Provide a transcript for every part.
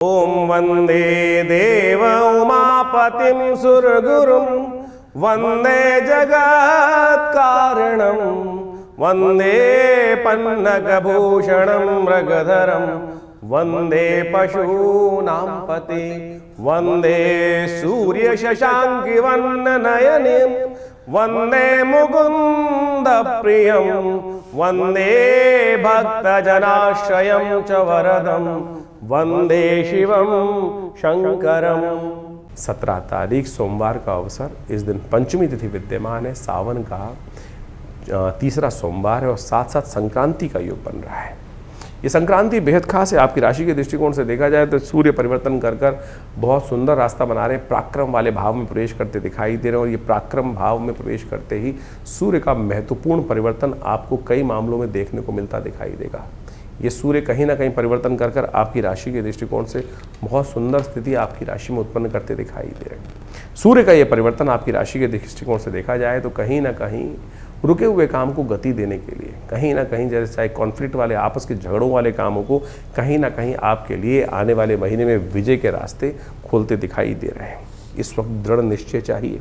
ओम वंदे देव उमापतिं सुरगुरुं वंदे जगत् कारणं वंदे पन्नगभूषणं मृगधरं वंदे पशूनां पते वंदे सूर्य शशांकि वन्ननयनिं वंदे मुकुंद प्रियं वंदे भक्तजनाश्रयं च वरदं वंदे शिवम शंकरम। 17 तारीख सोमवार का अवसर, इस दिन पंचमी तिथि विद्यमान है, सावन का तीसरा सोमवार है और साथ साथ संक्रांति का योग बन रहा है। ये संक्रांति बेहद खास है। आपकी राशि के दृष्टिकोण से देखा जाए तो सूर्य परिवर्तन कर बहुत सुंदर रास्ता बना रहे हैं, पराक्रम वाले भाव में प्रवेश करते दिखाई दे रहे हैं और ये पराक्रम भाव में प्रवेश करते ही सूर्य का महत्वपूर्ण परिवर्तन आपको कई मामलों में देखने को मिलता दिखाई देगा। ये सूर्य कहीं ना कहीं परिवर्तन कर आपकी राशि के दृष्टिकोण से बहुत सुंदर स्थिति आपकी राशि में उत्पन्न करते दिखाई दे रहे हैं। सूर्य का ये परिवर्तन आपकी राशि के दृष्टिकोण से देखा जाए तो कहीं ना कहीं रुके हुए काम को गति देने के लिए, कहीं ना कहीं जैसे चाहे कॉन्फ्लिक्ट वाले आपस के झगड़ों वाले कामों को कहीं ना कहीं आपके लिए आने वाले महीने में विजय के रास्ते खोलते दिखाई दे रहे हैं। इस वक्त दृढ़ निश्चय चाहिए,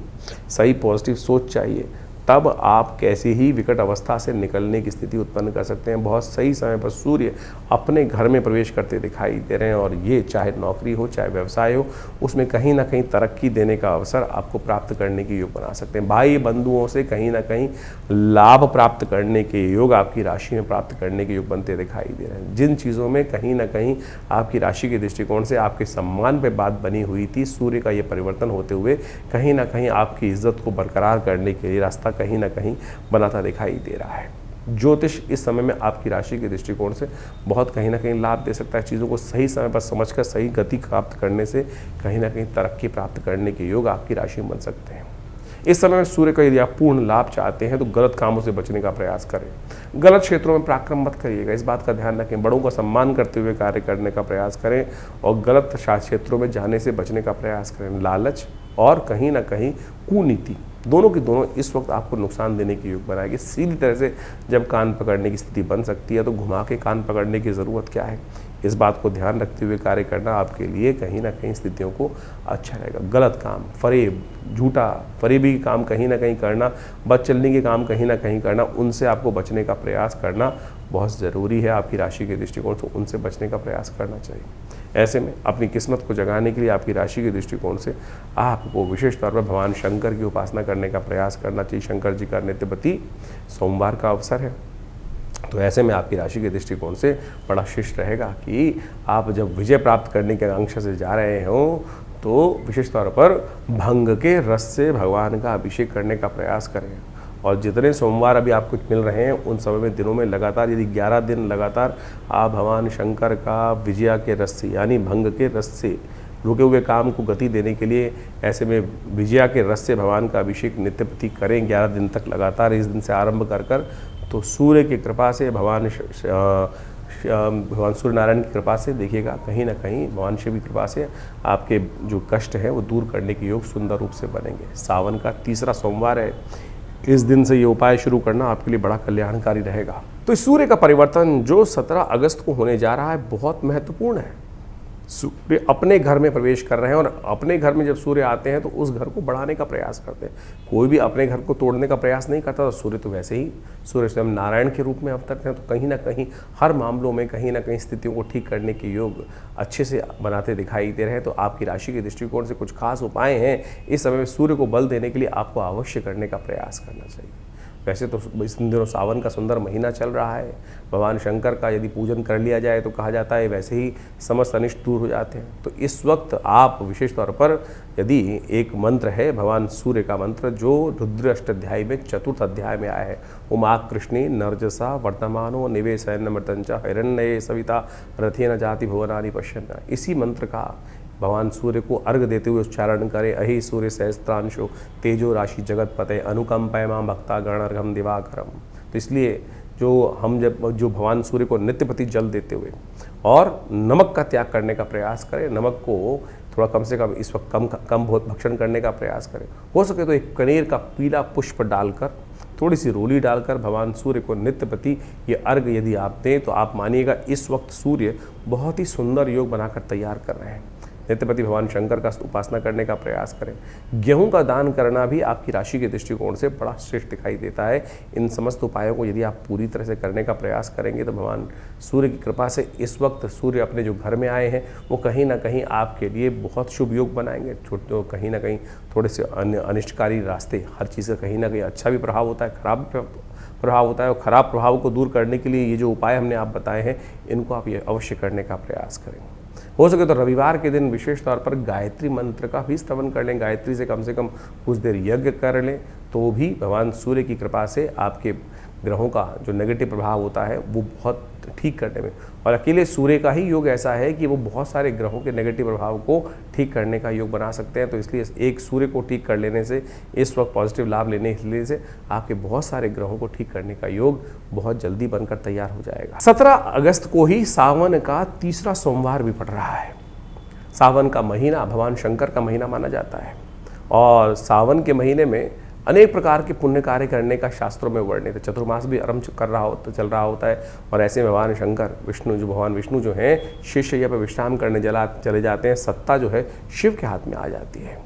सही पॉजिटिव सोच चाहिए, तब आप कैसी ही विकट अवस्था से निकलने की स्थिति उत्पन्न कर सकते हैं। बहुत सही समय पर सूर्य अपने घर में प्रवेश करते दिखाई दे रहे हैं और ये चाहे नौकरी हो चाहे व्यवसाय हो, उसमें कहीं ना कहीं तरक्की देने का अवसर आपको प्राप्त करने की योग बना सकते हैं। भाई बंधुओं से कहीं ना कहीं लाभ प्राप्त करने के योग आपकी राशि में प्राप्त करने के योग बनते दिखाई दे रहे हैं। जिन चीज़ों में कहीं ना कहीं आपकी राशि के दृष्टिकोण से आपके सम्मान पर बात बनी हुई थी, सूर्य का ये परिवर्तन होते हुए कहीं ना कहीं आपकी इज्जत को बरकरार करने के लिए रास्ता कहीं ना कहीं बनाता दिखाई दे रहा है। ज्योतिष इस समय में आपकी राशि के दृष्टिकोण से बहुत कहीं ना कहीं लाभ दे सकता है। चीज़ों को सही समय पर समझकर सही गति प्राप्त करने से कहीं ना कहीं तरक्की प्राप्त करने के योग आपकी राशि में बन सकते हैं। इस समय में सूर्य का यदि आप पूर्ण लाभ चाहते हैं तो गलत कामों से बचने का प्रयास करें। गलत क्षेत्रों में पराक्रम मत करिएगा, इस बात का ध्यान रखें। बड़ों का सम्मान करते हुए कार्य करने का प्रयास करें और गलत क्षेत्रों में जाने से बचने का प्रयास करें। लालच और कहीं ना कहीं कुनीति दोनों की दोनों इस वक्त आपको नुकसान देने की योग बनाएगी। सीधी तरह से जब कान पकड़ने की स्थिति बन सकती है तो घुमा के कान पकड़ने की ज़रूरत क्या है, इस बात को ध्यान रखते हुए कार्य करना आपके लिए कहीं ना कहीं स्थितियों को अच्छा रहेगा। गलत काम, फरेब, झूठा फरेबी काम कहीं ना कहीं करना, बद चलने के काम कहीं ना कहीं करना, उनसे आपको बचने का प्रयास करना बहुत ज़रूरी है। आपकी राशि के दृष्टिकोण से उनसे बचने का प्रयास करना चाहिए। ऐसे में अपनी किस्मत को जगाने के लिए आपकी राशि के दृष्टिकोण से आपको विशेष तौर पर भगवान शंकर की उपासना करने का प्रयास करना चाहिए। शंकर जी का नित्यपति सोमवार का अवसर है, तो ऐसे में आपकी राशि के दृष्टिकोण से बड़ा शिष्ट रहेगा कि आप जब विजय प्राप्त करने के आकांक्षा से जा रहे हो तो विशेष तौर पर भंग के रस से भगवान का अभिषेक करने का प्रयास करें। और जितने सोमवार अभी आपको मिल रहे हैं उन समय में दिनों में लगातार यदि 11 दिन लगातार आप भगवान शंकर का विजया के रस से यानी भंग के रस से रुके हुए काम को गति देने के लिए ऐसे में विजया के रस से भगवान का अभिषेक नित्यप्रति करें 11 दिन तक लगातार, इस दिन से आरंभ कर तो सूर्य की कृपा से भगवान सूर्य नारायण की कृपा से देखिएगा कहीं ना कहीं भगवान शिव की कृपा से आपके जो कष्ट है वो दूर करने के योग सुंदर रूप से बनेंगे। सावन का तीसरा सोमवार है, इस दिन से ये उपाय शुरू करना आपके लिए बड़ा कल्याणकारी रहेगा। तो इस सूर्य का परिवर्तन जो 17 अगस्त को होने जा रहा है बहुत महत्वपूर्ण है। सूर्य अपने घर में प्रवेश कर रहे हैं और अपने घर में जब सूर्य आते हैं तो उस घर को बढ़ाने का प्रयास करते हैं। कोई भी अपने घर को तोड़ने का प्रयास नहीं करता। तो सूर्य तो वैसे ही सूर्य स्वयं नारायण के रूप में अवतरते हैं, तो कहीं ना कहीं हर मामलों में कहीं ना कहीं स्थितियों को ठीक करने के योग अच्छे से बनाते दिखाई दे रहे हैं। तो आपकी राशि के दृष्टिकोण से कुछ खास उपाय हैं इस समय में सूर्य को बल देने के लिए आपको अवश्य करने का प्रयास करना चाहिए। वैसे तो इस दिनों सावन का सुंदर महीना चल रहा है, भगवान शंकर का यदि पूजन कर लिया जाए तो कहा जाता है वैसे ही समस्त अनिष्ट दूर हो जाते हैं। तो इस वक्त आप विशेष तौर पर यदि एक मंत्र है भगवान सूर्य का मंत्र जो रुद्र अष्टाध्यायी में 4th अध्याय में आया है, उमा कृष्णी नर्जसा वर्तमानो निवेशन मृतंचा हिरण्ये सविता रथेन जाति भुवनानि पश्यन्, इसी मंत्र का भगवान सूर्य को अर्घ देते हुए उच्चारण करें। अहि सूर्य सहस्त्रांशो तेजो राशि जगतपते अनुकंपय मां भक्ता गणर्घम दिवाकरम। तो इसलिए जो भगवान सूर्य को नित्यपति जल देते हुए और नमक का त्याग करने का प्रयास करें, नमक को थोड़ा कम से कम इस वक्त कम बहुत भक्षण करने का प्रयास करें। हो सके तो एक कनेर का पीला पुष्प डालकर थोड़ी सी रोली डालकर भगवान सूर्य को नित्य प्रति ये अर्घ यदि आप दें तो आप मानिएगा इस वक्त सूर्य बहुत ही सुंदर योग बनाकर तैयार कर रहे हैं। नित्यपति भगवान शंकर का उपासना करने का प्रयास करें। गेहूं का दान करना भी आपकी राशि के दृष्टिकोण से बड़ा श्रेष्ठ दिखाई देता है। इन समस्त उपायों को यदि आप पूरी तरह से करने का प्रयास करेंगे तो भगवान सूर्य की कृपा से इस वक्त सूर्य अपने जो घर में आए हैं वो कहीं ना कहीं आपके लिए बहुत शुभ योग बनाएंगे। छोटे कहीं ना कहीं थोड़े से अनिष्टकारी रास्ते, हर चीज़ का कहीं ना कहीं अच्छा भी प्रभाव होता है, खराब प्रभाव होता है, और ख़राब प्रभाव को दूर करने के लिए ये जो उपाय हमने आप बताए हैं इनको आप ये अवश्य करने का प्रयास करें। हो सके तो रविवार के दिन विशेष तौर पर गायत्री मंत्र का भी स्तवन कर लें, गायत्री से कम कुछ देर यज्ञ कर लें, तो भी भगवान सूर्य की कृपा से आपके ग्रहों का जो नेगेटिव प्रभाव होता है वो बहुत ठीक करने में, और अकेले सूर्य का ही योग ऐसा है कि वो बहुत सारे ग्रहों के नेगेटिव प्रभाव को ठीक करने का योग बना सकते हैं। तो इसलिए एक सूर्य को ठीक कर लेने से, इस वक्त पॉजिटिव लाभ लेने के लिए से आपके बहुत सारे ग्रहों को ठीक करने का योग बहुत जल्दी बनकर तैयार हो जाएगा। 17 अगस्त को ही सावन का तीसरा सोमवार भी पड़ रहा है। सावन का महीना भगवान शंकर का महीना माना जाता है, और सावन के महीने में अनेक प्रकार के पुण्य कार्य करने का शास्त्रों में वर्णित है। चतुर्मास भी आरंभ चल रहा होता है, और ऐसे में भगवान शंकर भगवान विष्णु जो हैं शिष्य पर विश्राम करने चले जाते हैं। सत्ता जो है शिव के हाथ में आ जाती है,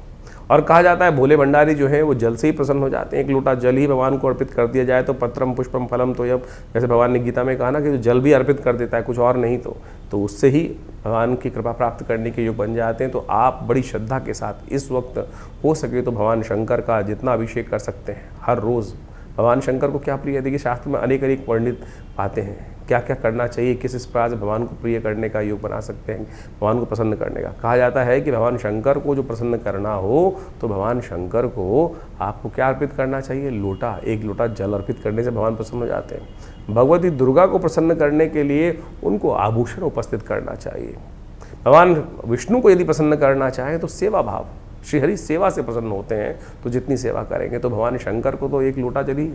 और कहा जाता है भोले भंडारी जो है वो जल से ही प्रसन्न हो जाते हैं। एक लोटा जल ही भगवान को अर्पित कर दिया जाए तो पत्रम पुष्पम फलम तोयम, जैसे भगवान ने गीता में कहा ना कि जो जल भी अर्पित कर देता है, कुछ और नहीं तो उससे ही भगवान की कृपा प्राप्त करने के योग बन जाते हैं। तो आप बड़ी श्रद्धा के साथ इस वक्त हो सके तो भगवान शंकर का जितना अभिषेक कर सकते हैं हर रोज़। भगवान शंकर को क्या प्रिय है, देखिए शास्त्र में अनेक वर्णित बातें हैं, क्या क्या करना चाहिए, किस प्रकार से भगवान को प्रिय करने का योग बना सकते हैं, भगवान को प्रसन्न करने का। कहा जाता है कि भगवान शंकर को जो प्रसन्न करना हो तो भगवान शंकर को आपको क्या अर्पित करना चाहिए, एक लोटा जल अर्पित करने से भगवान प्रसन्न हो जाते हैं। भगवती दुर्गा को प्रसन्न करने के लिए उनको आभूषण उपस्थित करना चाहिए। भगवान विष्णु को यदि प्रसन्न करना चाहें तो सेवा भाव, श्रीहरि सेवा से प्रसन्न होते हैं, तो जितनी सेवा करेंगे तो भगवान शंकर को तो एक लोटा जल ही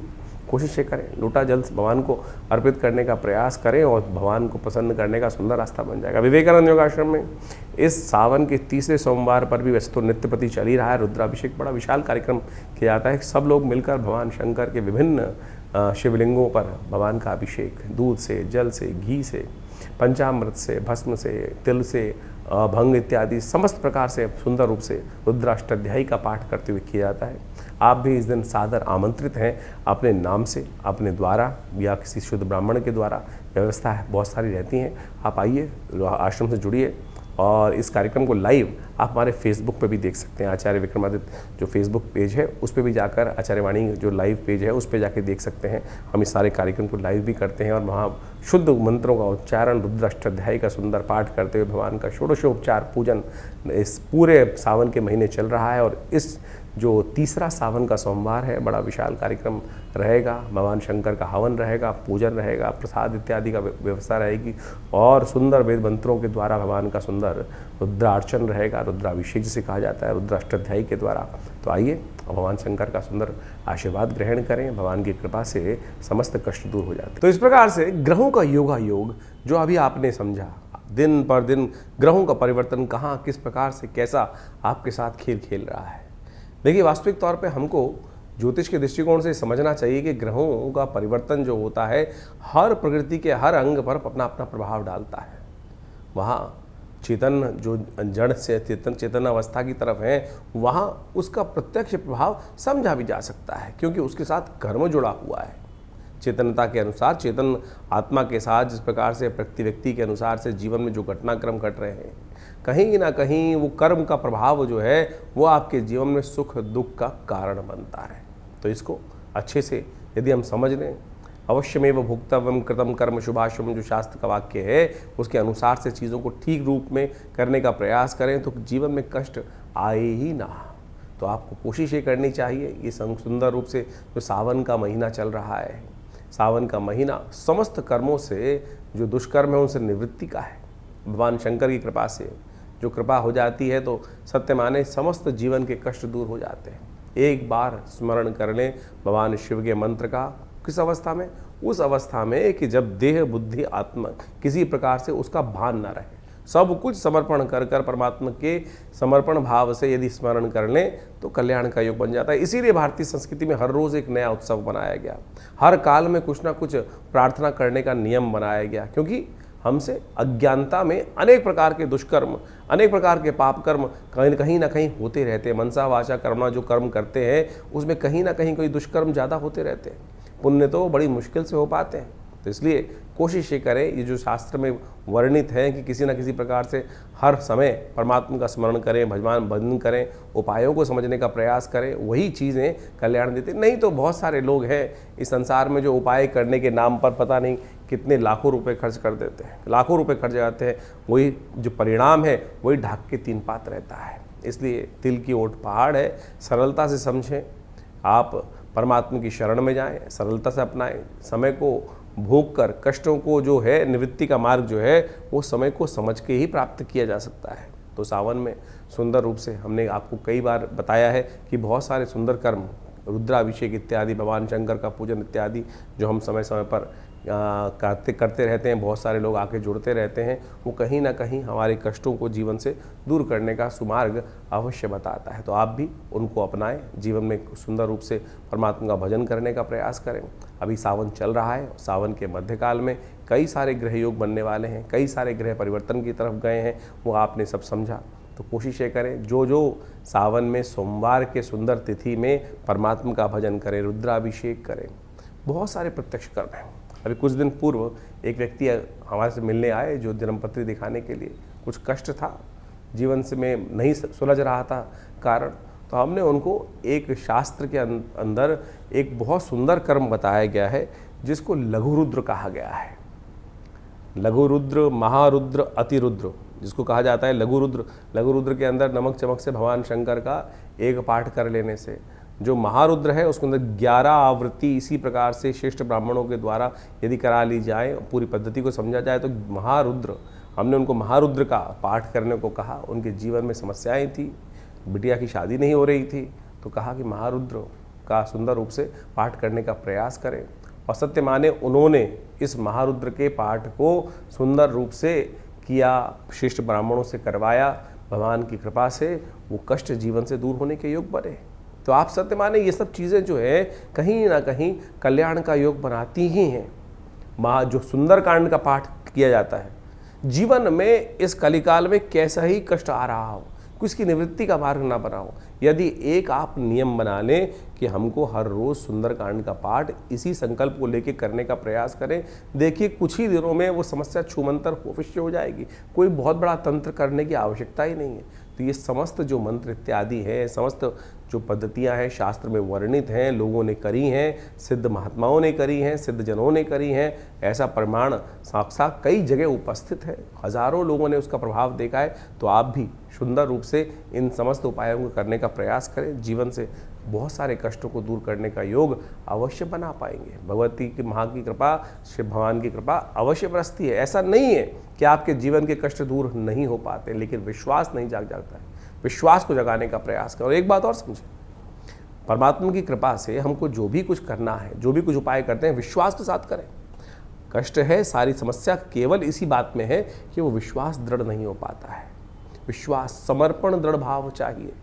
कोशिश करें, लोटा जल भगवान को अर्पित करने का प्रयास करें, और भगवान को प्रसन्न करने का सुंदर रास्ता बन जाएगा। विवेकानंद योगाश्रम में इस सावन के तीसरे सोमवार पर भी वैसे तो नित्यपति चल ही रहा है, रुद्राभिषेक बड़ा विशाल कार्यक्रम किया जाता है। सब लोग मिलकर भगवान शंकर के विभिन्न शिवलिंगों पर भगवान का अभिषेक दूध से, जल से, घी से, पंचामृत से, भस्म से, तिल से, भंग इत्यादि समस्त प्रकार से सुंदर रूप से रुद्राष्टाध्यायी का पाठ करते हुए किया जाता है। आप भी इस दिन सादर आमंत्रित हैं, अपने नाम से, अपने द्वारा या किसी शुद्ध ब्राह्मण के द्वारा, व्यवस्था है बहुत सारी रहती हैं। आप आइए, आश्रम से जुड़िए, और इस कार्यक्रम को लाइव आप हमारे फेसबुक पे भी देख सकते हैं। आचार्य विक्रमादित्य जो फेसबुक पेज है उस पे भी जाकर, आचार्य वाणी जो लाइव पेज है उस पे जाके देख सकते हैं। हम इस सारे कार्यक्रम को लाइव भी करते हैं, और वहाँ शुद्ध मंत्रों का उच्चारण, रुद्राष्टाध्यायी का सुंदर पाठ करते हुए भगवान का षोडशोपचार पूजन इस पूरे सावन के महीने चल रहा है। और इस जो तीसरा सावन का सोमवार है बड़ा विशाल कार्यक्रम रहेगा। भगवान शंकर का हवन रहेगा, पूजन रहेगा, प्रसाद इत्यादि का व्यवस्था रहेगी, और सुंदर वेद मंत्रों के द्वारा भगवान का सुंदर रुद्रार्चन रहेगा, रुद्राभिषेक जिसे कहा जाता है रुद्राष्टाध्यायी के द्वारा। तो आइए भगवान शंकर का सुंदर आशीर्वाद ग्रहण करें, भगवान की कृपा से समस्त कष्ट दूर हो जाते हैं। तो इस प्रकार से ग्रहों का योग जो अभी आपने समझा, दिन पर दिन ग्रहों का परिवर्तन कहाँ, किस प्रकार से, कैसा आपके साथ खेल खेल रहा है। देखिए, वास्तविक तौर पे हमको ज्योतिष के दृष्टिकोण से समझना चाहिए कि ग्रहों का परिवर्तन जो होता है हर प्रकृति के हर अंग पर अपना अपना प्रभाव डालता है। वहाँ चेतन जो जड़ से चेतन अवस्था की तरफ है, वहाँ उसका प्रत्यक्ष प्रभाव समझा भी जा सकता है, क्योंकि उसके साथ कर्म जुड़ा हुआ है। चेतनता के अनुसार, चेतन आत्मा के साथ जिस प्रकार से प्रति व्यक्ति के अनुसार से जीवन में जो घटनाक्रम घट रहे हैं, कहीं ना कहीं वो कर्म का प्रभाव जो है वो आपके जीवन में सुख दुख का कारण बनता है। तो इसको अच्छे से यदि हम समझ लें, अवश्यमेव भुक्तव्यम कृतम कर्म शुभाशुभम, जो शास्त्र का वाक्य है उसके अनुसार से चीज़ों को ठीक रूप में करने का प्रयास करें तो जीवन में कष्ट आए ही ना। तो आपको कोशिश ये करनी चाहिए, ये सुंदर रूप से जो सावन का महीना चल रहा है, सावन का महीना समस्त कर्मों से जो दुष्कर्म है उनसे निवृत्ति का है। भगवान शंकर की कृपा से जो कृपा हो जाती है तो सत्य माने समस्त जीवन के कष्ट दूर हो जाते हैं। एक बार स्मरण कर लें भगवान शिव के मंत्र का। किस अवस्था में? उस अवस्था में कि जब देह बुद्धि आत्मा किसी प्रकार से उसका भान न रहे, सब कुछ समर्पण कर कर परमात्मा के समर्पण भाव से यदि स्मरण कर लें तो कल्याण का योग बन जाता है। इसीलिए भारतीय संस्कृति में हर रोज़ एक नया उत्सव बनाया गया, हर काल में कुछ ना कुछ प्रार्थना करने का नियम बनाया गया, क्योंकि हमसे अज्ञानता में अनेक प्रकार के दुष्कर्म, अनेक प्रकार के पाप कर्म कहीं ना कहीं होते रहते हैं। मनसा वाचा कर्मणा जो कर्म करते हैं उसमें कहीं ना कहीं कोई दुष्कर्म ज़्यादा होते रहते हैं, पुण्य तो बड़ी मुश्किल से हो पाते हैं। तो इसलिए कोशिश ये करें, ये जो शास्त्र में वर्णित है कि किसी न किसी प्रकार से हर समय परमात्मा का स्मरण करें, भजन करें, उपायों को समझने का प्रयास करें, वही चीज़ें कल्याण देती। नहीं तो बहुत सारे लोग हैं इस संसार में जो उपाय करने के नाम पर पता नहीं कितने लाखों रुपए खर्च कर देते हैं, लाखों रुपए खर्च जाते हैं, वही जो परिणाम है वही ढाक के तीन पात रहता है। इसलिए तिल की ओट पहाड़ है, सरलता से समझें, आप परमात्मा की शरण में जाएं, सरलता से अपनाएं, समय को भोग कर कष्टों को जो है निवृत्ति का मार्ग जो है वो समय को समझ के ही प्राप्त किया जा सकता है। तो सावन में सुंदर रूप से हमने आपको कई बार बताया है कि बहुत सारे सुंदर कर्म, रुद्राभिषेक इत्यादि, भगवान शंकर का पूजन इत्यादि जो हम समय समय पर करते रहते हैं, बहुत सारे लोग आके जुड़ते रहते हैं, वो कहीं ना कहीं हमारे कष्टों को जीवन से दूर करने का सुमार्ग अवश्य बताता है। तो आप भी उनको अपनाएं, जीवन में सुंदर रूप से परमात्मा का भजन करने का प्रयास करें। अभी सावन चल रहा है, सावन के मध्यकाल में कई सारे ग्रह योग बनने वाले हैं, कई सारे ग्रह परिवर्तन की तरफ गए हैं, वो आपने सब समझा। तो कोशिश ये करें जो सावन में सोमवार के सुंदर तिथि में परमात्मा का भजन करें, रुद्राभिषेक करें। बहुत सारे प्रत्यक्ष कर्म हैं। अभी कुछ दिन पूर्व एक व्यक्ति हमारे से मिलने आए जो जन्मपत्री दिखाने के लिए, कुछ कष्ट था जीवन से, में नहीं सुलझ रहा था कारण, तो हमने उनको एक शास्त्र के अंदर एक बहुत सुंदर कर्म बताया गया है जिसको लघु रुद्र कहा गया है। लघु रुद्र, महारुद्र, अतिरुद्र जिसको कहा जाता है लघु रुद्र। लघु रुद्र के अंदर नमक चमक से भगवान शंकर का एक पाठ कर लेने से, जो महारुद्र है उसके अंदर 11 आवृत्ति इसी प्रकार से श्रेष्ठ ब्राह्मणों के द्वारा यदि करा ली जाए, पूरी पद्धति को समझा जाए तो महारुद्र, हमने उनको महारुद्र का पाठ करने को कहा। उनके जीवन में समस्याएं थी, बिटिया की शादी नहीं हो रही थी, तो कहा कि महारुद्र का सुंदर रूप से पाठ करने का प्रयास करें। और सत्य माने उन्होंने इस महारुद्र के पाठ को सुंदर रूप से किया, श्रेष्ठ ब्राह्मणों से करवाया, भगवान की कृपा से वो कष्ट जीवन से दूर होने के योग बने। तो आप सत्य माने ये सब चीज़ें जो है कहीं ना कहीं कल्याण का योग बनाती ही हैं। जो सुंदर कांड का पाठ किया जाता है, जीवन में इस कलिकाल में कैसा ही कष्ट आ रहा हो, उसकी निवृत्ति का मार्ग ना बनाओ, यदि एक आप नियम बना लें कि हमको हर रोज़ सुंदर कांड का पाठ इसी संकल्प को लेके करने का प्रयास करें, देखिए कुछ ही दिनों में वो समस्या छूमंतर अवश्य हो जाएगी। कोई बहुत बड़ा तंत्र करने की आवश्यकता ही नहीं है। तो ये समस्त जो मंत्र इत्यादि है, समस्त जो पद्धतियां हैं शास्त्र में वर्णित हैं, लोगों ने करी हैं, सिद्ध महात्माओं ने करी हैं, सिद्ध जनों ने करी हैं, ऐसा प्रमाण साक्षात कई जगह उपस्थित है, हजारों लोगों ने उसका प्रभाव देखा है। तो आप भी सुंदर रूप से इन समस्त उपायों को करने का प्रयास करें, जीवन से बहुत सारे कष्टों को दूर करने का योग अवश्य बना पाएंगे। भगवती की माँ की कृपा, शिव भगवान की कृपा अवश्य बरसती है। ऐसा नहीं है कि आपके जीवन के कष्ट दूर नहीं हो पाते, लेकिन विश्वास नहीं जाग जाता है। विश्वास को जगाने का प्रयास करो। और एक बात और समझें, परमात्मा की कृपा से हमको जो भी कुछ करना है, जो भी कुछ उपाय करते हैं, विश्वास के साथ करें। कष्ट है, सारी समस्या केवल इसी बात में है कि वो विश्वास दृढ़ नहीं हो पाता है। विश्वास, समर्पण, दृढ़ भाव चाहिए।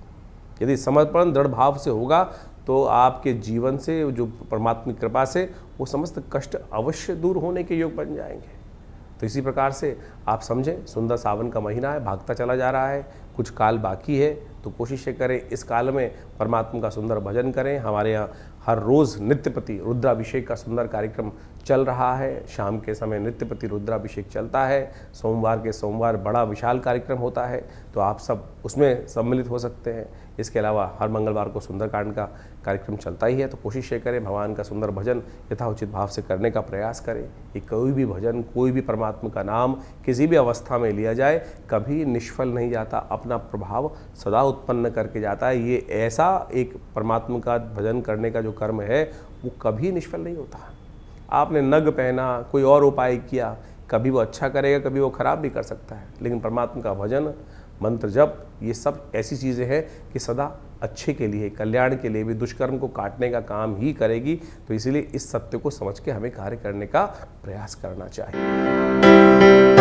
यदि समर्पण दृढ़ भाव से होगा तो आपके जीवन से, जो परमात्मा की कृपा से, वो समस्त कष्ट अवश्य दूर होने के योग बन जाएंगे। तो इसी प्रकार से आप समझें, सुंदर सावन का महीना है, भागता चला जा रहा है, कुछ काल बाकी है, तो कोशिश करें इस काल में परमात्मा का सुंदर भजन करें। हमारे यहाँ हर रोज़ नित्यपति रुद्राभिषेक का सुंदर कार्यक्रम चल रहा है। शाम के समय नित्यपति रुद्राभिषेक चलता है, सोमवार के सोमवार बड़ा विशाल कार्यक्रम होता है, तो आप सब उसमें सम्मिलित हो सकते हैं। इसके अलावा हर मंगलवार को सुंदरकांड का कार्यक्रम चलता ही है। तो कोशिश ये करें भगवान का सुंदर भजन यथाउचित भाव से करने का प्रयास करें। कि कोई भी भजन, कोई भी परमात्मा का नाम किसी भी अवस्था में लिया जाए कभी निष्फल नहीं जाता, अपना प्रभाव सदा उत्पन्न करके जाता है। ये ऐसा एक परमात्मा का भजन करने का जो कर्म है वो कभी निष्फल नहीं होता। आपने नग पहना, कोई और उपाय किया, कभी वो अच्छा करेगा, कभी वो खराब भी कर सकता है, लेकिन परमात्मा का भजन, मंत्र जप, ये सब ऐसी चीज़ें हैं कि सदा अच्छे के लिए, कल्याण के लिए भी, दुष्कर्म को काटने का काम ही करेगी। तो इसीलिए इस सत्य को समझ के हमें कार्य करने का प्रयास करना चाहिए।